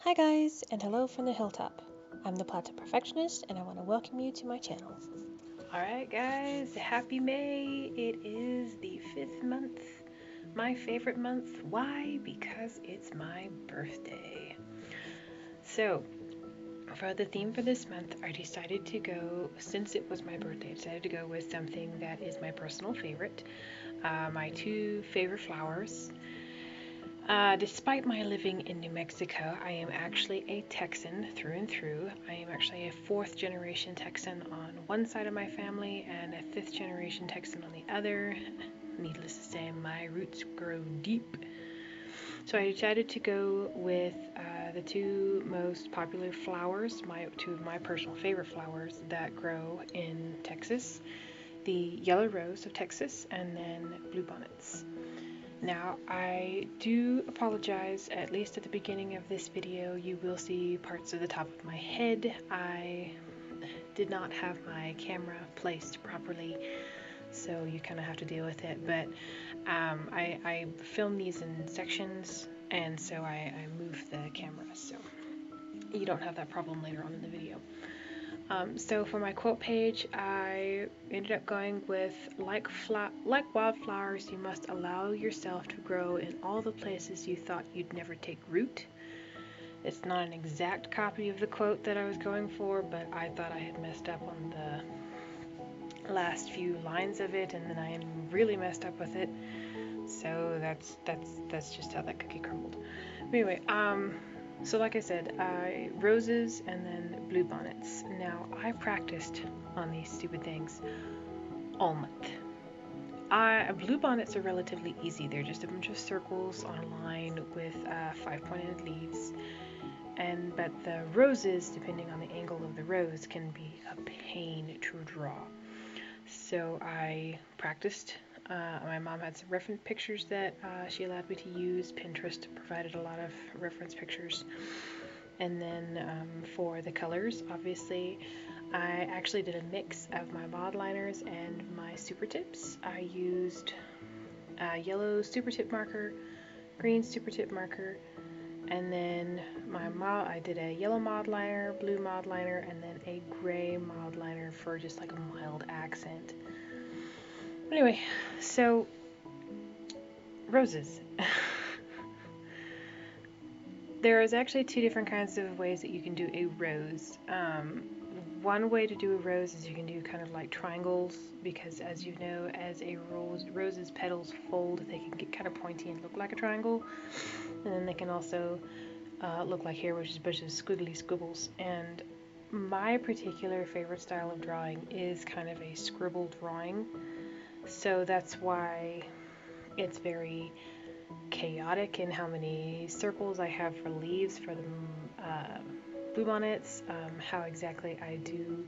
Hi guys, and hello from the hilltop. I'm the Plateau Perfectionist, and I want to welcome you to my channel. Alright guys, happy May. It is the 5th month, my favorite month. Why? Because it's my birthday. So, for the theme for this month, I decided to go, since it was my birthday, I decided to go with something that is my personal favorite. My two favorite flowers. Despite my living in New Mexico, I am actually a Texan through and through. I am actually a 4th generation Texan on one side of my family and a 5th generation Texan on the other. Needless to say, my roots grow deep. So I decided to go with the two most popular flowers, two of my personal favorite flowers that grow in Texas, the yellow rose of Texas and then bluebonnets. Now, I do apologize, at least at the beginning of this video, you will see parts of the top of my head. I did not have my camera placed properly, so you kind of have to deal with it, but I filmed these in sections, and so I moved the camera, so you don't have that problem later on in the video. So for my quote page, I ended up going with, like wildflowers, you must allow yourself to grow in all the places you thought you'd never take root. It's not an exact copy of the quote that I was going for, but I thought I had messed up on the last few lines of it, and then I really messed up with it. So that's just how that cookie crumbled. Anyway, so like I said, roses and then bluebonnets. Now, I practiced on these stupid things all month. Bluebonnets are relatively easy. They're just a bunch of circles on a line with 5-pointed leaves. But the roses, depending on the angle of the rose, can be a pain to draw. So I practiced. My mom had some reference pictures that she allowed me to use. Pinterest provided a lot of reference pictures. And then for the colors, obviously, I actually did a mix of my Mildliners and my super tips. I used yellow super tip marker, green super tip marker, and then I did a yellow Mildliner, blue Mildliner, and then a gray Mildliner for just like a mild accent. Anyway, so roses. There is actually two different kinds of ways that you can do a rose. One way to do a rose is you can do kind of like triangles, because as you know, as a rose's petals fold, they can get kind of pointy and look like a triangle. And then they can also look like here, which is a bunch of squiggly squibbles. And my particular favorite style of drawing is kind of a scribble drawing. So that's why it's very chaotic in how many circles I have for leaves for the bluebonnets, how exactly I do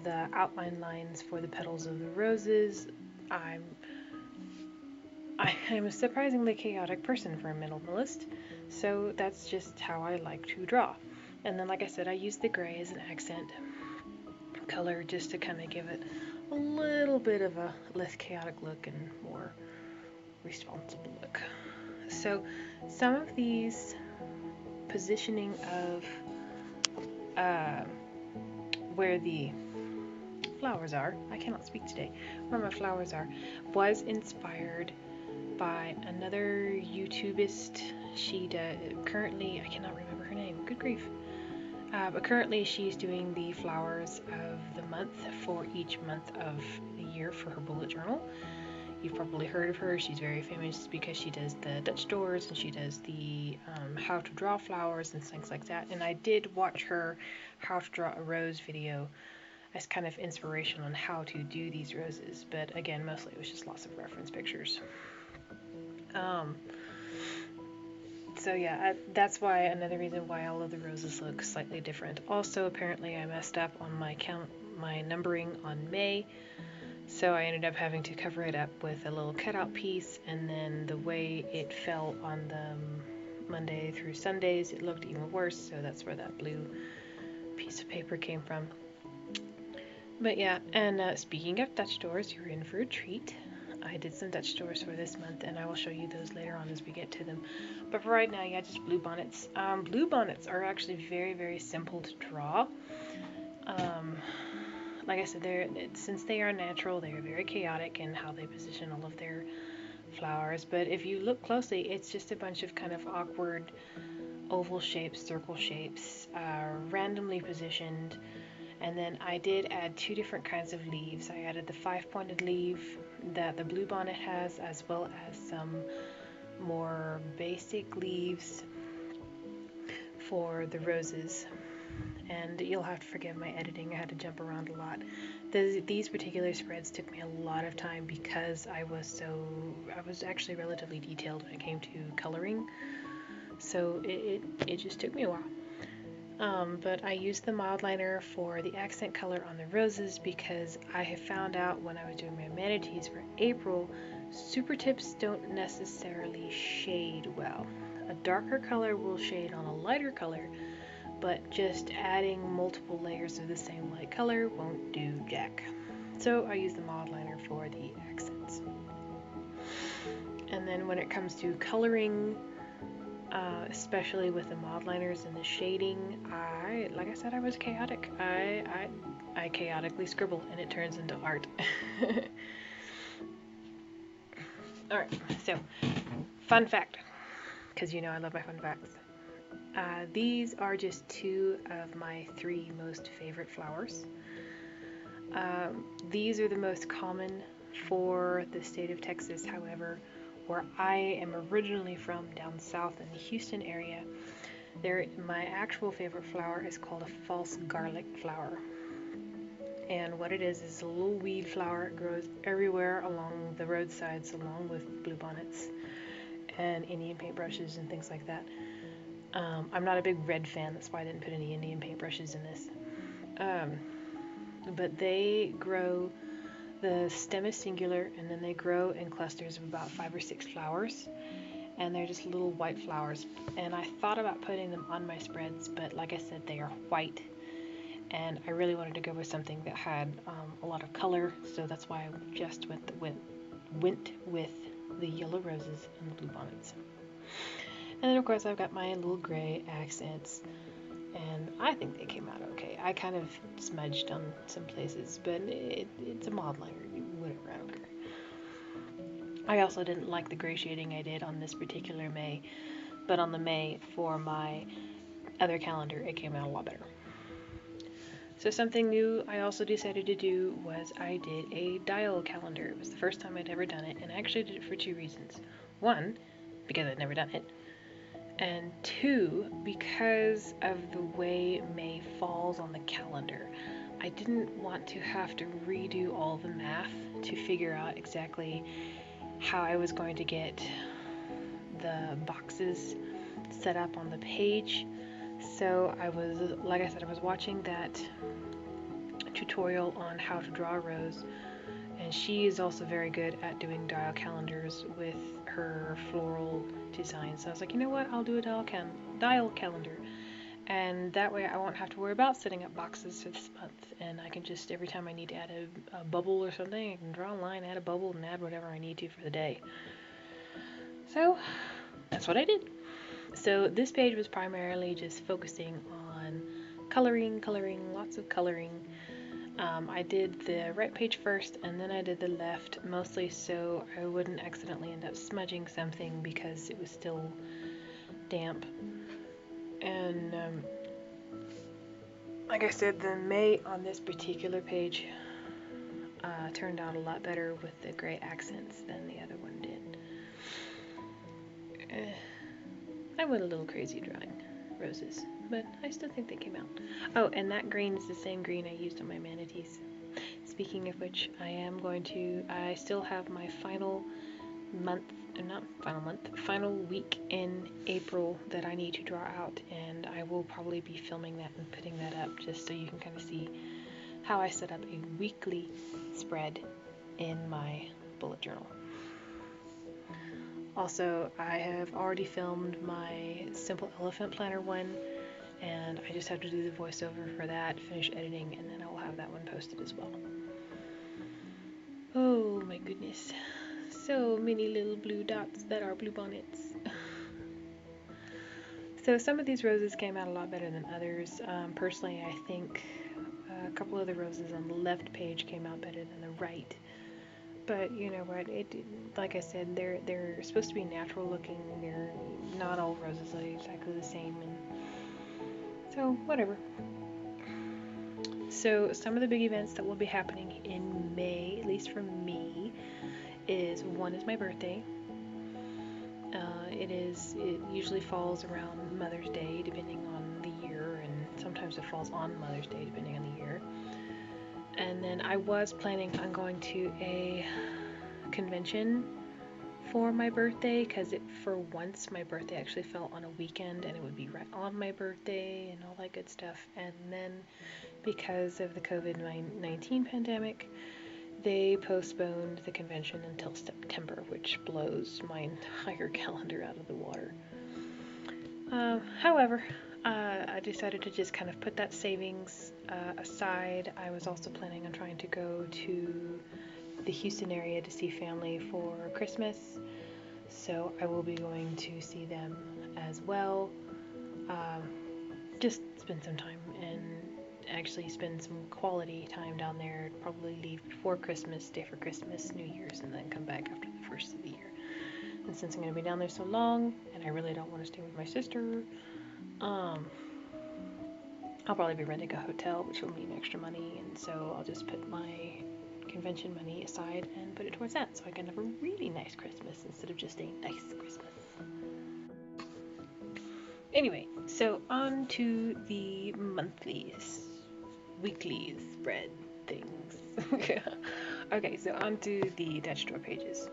the outline lines for the petals of the roses. I'm a surprisingly chaotic person for a minimalist, so that's just how I like to draw. And then, like I said, I use the gray as an accent color just to kind of give it a little bit of a less chaotic look and more responsible look. So some of these positioning of where the flowers are, I cannot speak today, where my flowers are, was inspired by another YouTubist. She does, currently, I cannot remember her name, good grief. But currently she's doing the flowers of the month for each month of the year for her bullet journal. You've probably heard of her. She's very famous because she does the Dutch doors and she does the how to draw flowers and things like that. And I did watch her how to draw a rose video as kind of inspiration on how to do these roses. But again, mostly it was just lots of reference pictures. So yeah, that's why another reason why all of the roses look slightly different. Also, apparently I messed up on my numbering on May. So I ended up having to cover it up with a little cutout piece, and then the way it fell on the Monday through Sundays, it looked even worse, so that's where that blue piece of paper came from. But yeah, and speaking of Dutch doors, you're in for a treat. I did some Dutch stores for this month, and I will show you those later on as we get to them. But for right now, yeah, just bluebonnets. Bluebonnets are actually very, very simple to draw. Like I said, since they are natural, they are very chaotic in how they position all of their flowers. But if you look closely, it's just a bunch of kind of awkward oval shapes, circle shapes, randomly positioned. And then I did add 2 different kinds of leaves. I added the 5-pointed leaf that the bluebonnet has, as well as some more basic leaves for the roses. And you'll have to forgive my editing, I had to jump around a lot. These particular spreads took me a lot of time because I was actually relatively detailed when it came to coloring. So it just took me a while. But I used the Mildliner for the accent color on the roses because I have found out when I was doing my manatees for April, super tips don't necessarily shade well. A darker color will shade on a lighter color, but just adding multiple layers of the same light color won't do jack. So I use the Mildliner for the accents. And then when it comes to coloring, especially with the Mildliners and the shading, like I said, I was chaotic. I chaotically scribble and it turns into art. Alright, so fun fact, because you know I love my fun facts. These are just 2 of my 3 most favorite flowers. These are the most common for the state of Texas. However, where I am originally from, down south in the Houston area, my actual favorite flower is called a false garlic flower. And what it is a little weed flower. It grows everywhere along the roadsides, along with bluebonnets and Indian paintbrushes and things like that. I'm not a big red fan, that's why I didn't put any Indian paintbrushes in this. But they grow, the stem is singular, and then they grow in clusters of about 5 or 6 flowers, and they're just little white flowers. And I thought about putting them on my spreads, but like I said, they are white, and I really wanted to go with something that had a lot of color, so that's why I just went with the yellow roses and the bluebonnets. And then of course I've got my little gray accents, and I think they came out okay. I kind of smudged on some places, but it's a Mildliner, whatever, I don't care. I also didn't like the gray shading I did on this particular May, but on the May for my other calendar, it came out a lot better. So something new I also decided to do was I did a dial calendar. It was the first time I'd ever done it, and I actually did it for 2 reasons. 1, because I'd never done it, and 2, because of the way May falls on the calendar. I didn't want to have to redo all the math to figure out exactly how I was going to get the boxes set up on the page. So like I said, I was watching that tutorial on how to draw a rose, and she is also very good at doing dial calendars with her floral design. So I was like, you know what, I'll do a dial calendar, and that way I won't have to worry about setting up boxes for this month, and I can just, every time I need to add a bubble or something, I can draw a line, add a bubble, and add whatever I need to for the day. So that's what I did. So this page was primarily just focusing on coloring, lots of coloring. I did the right page first, and then I did the left, mostly so I wouldn't accidentally end up smudging something because it was still damp. And like I said, the May on this particular page turned out a lot better with the gray accents than the other one did. I went a little crazy drawing roses, but I still think they came out. Oh, and that green is the same green I used on my manatees. Speaking of which, I still have my final week in April that I need to draw out, and I will probably be filming that and putting that up just so you can kind of see how I set up a weekly spread in my bullet journal. Also, I have already filmed my Simple Elephant Planner one, and I just have to do the voiceover for that, finish editing, and then I will have that one posted as well. Oh my goodness. So many little blue dots that are bluebonnets. So some of these roses came out a lot better than others. Personally, I think a couple of the roses on the left page came out better than the right. But you know what? Like I said, they're supposed to be natural looking. They're not all roses are exactly the same, and so whatever. So some of the big events that will be happening in May, at least for me, is one is my birthday. It usually falls around Mother's Day, depending on the year, and sometimes it falls on Mother's Day, depending on the year. And then I was planning on going to a convention for my birthday, because for once my birthday actually fell on a weekend and it would be right on my birthday and all that good stuff. And then because of the COVID-19 pandemic, they postponed the convention until September, which blows my entire calendar out of the water. However, I decided to just kind of put that savings aside. I was also planning on trying to go to the Houston area to see family for Christmas, so I will be going to see them as well. Just spend some time and actually spend some quality time down there. Probably leave before Christmas, stay for Christmas, New Year's, and then come back after the first of the year. And since I'm going to be down there so long, and I really don't want to stay with my sister, I'll probably be renting a hotel, which will mean extra money, and so I'll just put my convention money aside and put it towards that, so I can have a really nice Christmas instead of just a nice Christmas. Anyway, so on to the monthlies, weeklies, spread things. Okay, so on to the Dutch door pages.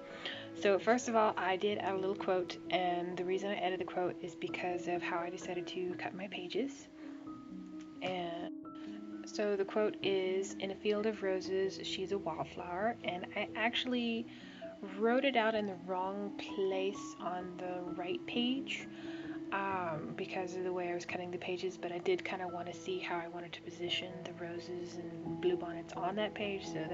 So first of all, I did add a little quote, and the reason I added the quote is because of how I decided to cut my pages. And so the quote is, "In a field of roses, she's a wildflower," and I actually wrote it out in the wrong place on the right page because of the way I was cutting the pages, but I did kind of want to see how I wanted to position the roses and bluebonnets on that page, so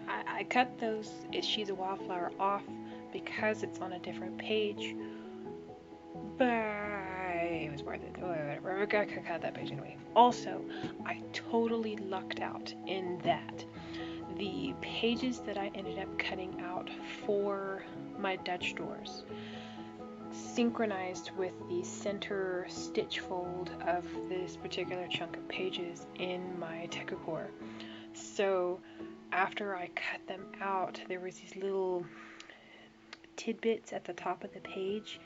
I cut those "she's a wildflower" off because it's on a different page, but it was worth it. Whatever, I could cut that page anyway. Also, I totally lucked out in that the pages that I ended up cutting out for my Dutch doors synchronized with the center stitch fold of this particular chunk of pages in my Tekukor. So after I cut them out, there was these little tidbits at the top of the page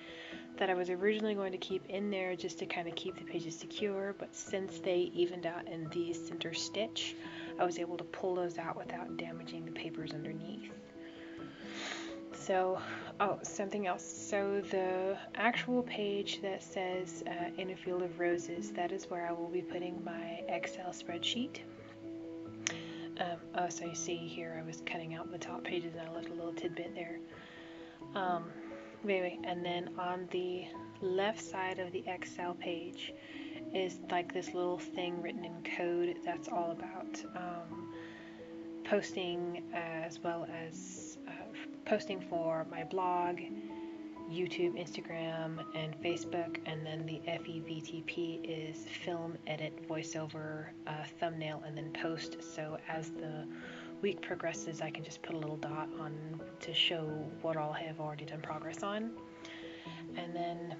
that I was originally going to keep in there just to kind of keep the pages secure, but since they evened out in the center stitch, I was able to pull those out without damaging the papers underneath. So, something else. So the actual page that says "In a Field of Roses," that is where I will be putting my Excel spreadsheet. So you see here I was cutting out the top pages and I left a little tidbit there. Anyway, and then on the left side of the Excel page is like this little thing written in code that's all about posting, as well as posting for my blog, YouTube, Instagram, and Facebook, and then the FEVTP is film, edit, voiceover, thumbnail, and then post. So as the week progresses, I can just put a little dot on to show what all I have already done progress on. And then,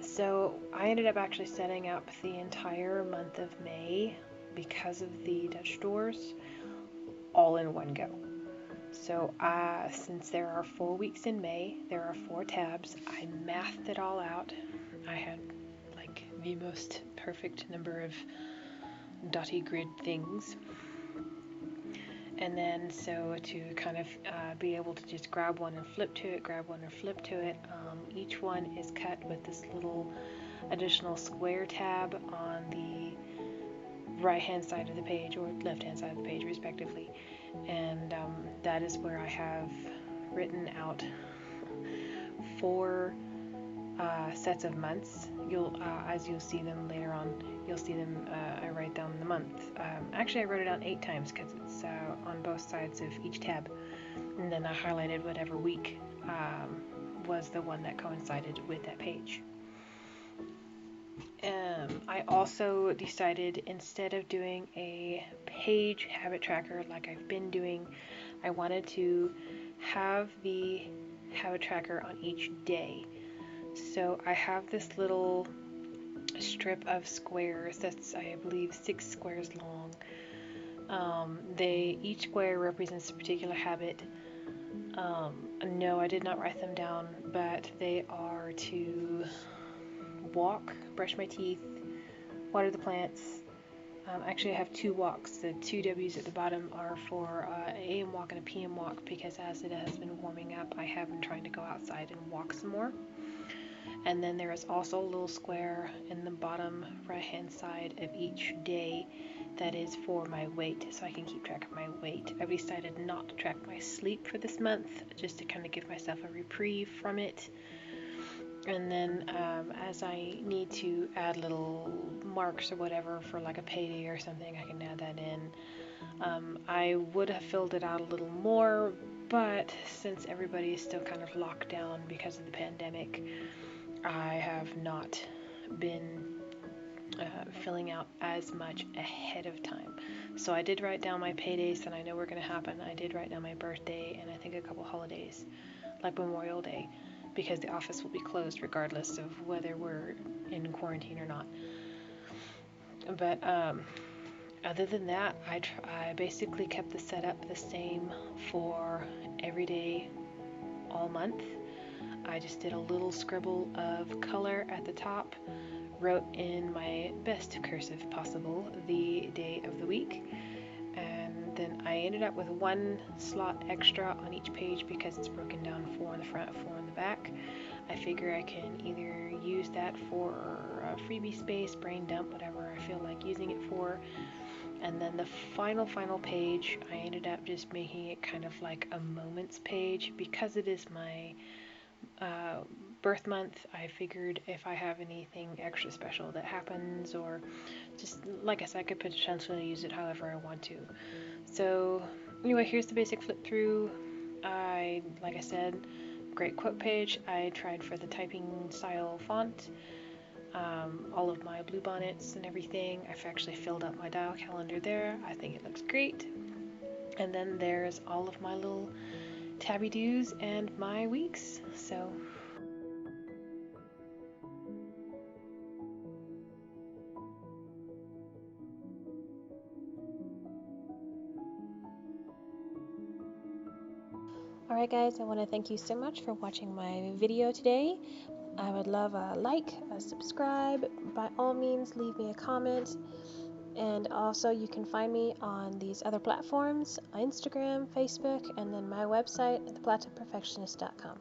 so I ended up actually setting up the entire month of May, because of the Dutch doors, all in one go. So since there are 4 weeks in May, there are 4 tabs. I mathed it all out. I had like the most perfect number of dotty grid things. And then so to kind of be able to just grab one and flip to it, grab one and flip to it, each one is cut with this little additional square tab on the right hand side of the page or left hand side of the page respectively, and that is where I have written out 4 sets of months. As you'll see them later on, you'll see them. I write down the month. Actually, I wrote it down 8 times because it's on both sides of each tab, and then I highlighted whatever week was the one that coincided with that page. I also decided, instead of doing a page habit tracker like I've been doing, I wanted to have the habit tracker on each day. So I have this little strip of squares that's, I believe, 6 squares long. Each square represents a particular habit. No, I did not write them down, but they are to walk, brush my teeth, water the plants. Actually, I have 2 walks. The 2 W's at the bottom are for an AM walk and a PM walk, because as it has been warming up, I have been trying to go outside and walk some more. And then there is also a little square in the bottom right-hand side of each day that is for my weight, so I can keep track of my weight. I've decided not to track my sleep for this month, just to kind of give myself a reprieve from it. And then as I need to add little marks or whatever for like a payday or something, I can add that in. I would have filled it out a little more, but since everybody is still kind of locked down because of the pandemic, I have not been filling out as much ahead of time. So I did write down my paydays that I know were going to happen. I did write down my birthday and I think a couple holidays, like Memorial Day, because the office will be closed regardless of whether we're in quarantine or not. But other than that, I basically kept the setup the same for every day all month. I just did a little scribble of color at the top, wrote in my best cursive possible the day of the week, and then I ended up with 1 slot extra on each page because it's broken down 4 in the front, 4 in the back. I figure I can either use that for a freebie space, brain dump, whatever I feel like using it for. And then the final page, I ended up just making it kind of like a moments page, because it is my birth month. I figured if I have anything extra special that happens, or just like I said, I could potentially use it however I want to. So anyway, here's the basic flip through. Like I said, great quote page. I tried for the typing style font, all of my bluebonnets and everything. I've actually filled up my dial calendar there. I think it looks great. And then there's all of my little tabby doos and my weeks. So Alright guys, I want to thank you so much for watching my video today. I would love a like, a subscribe, by all means leave me a comment, and also you can find me on these other platforms, Instagram, Facebook, and then my website at theplatauperfectionist.com.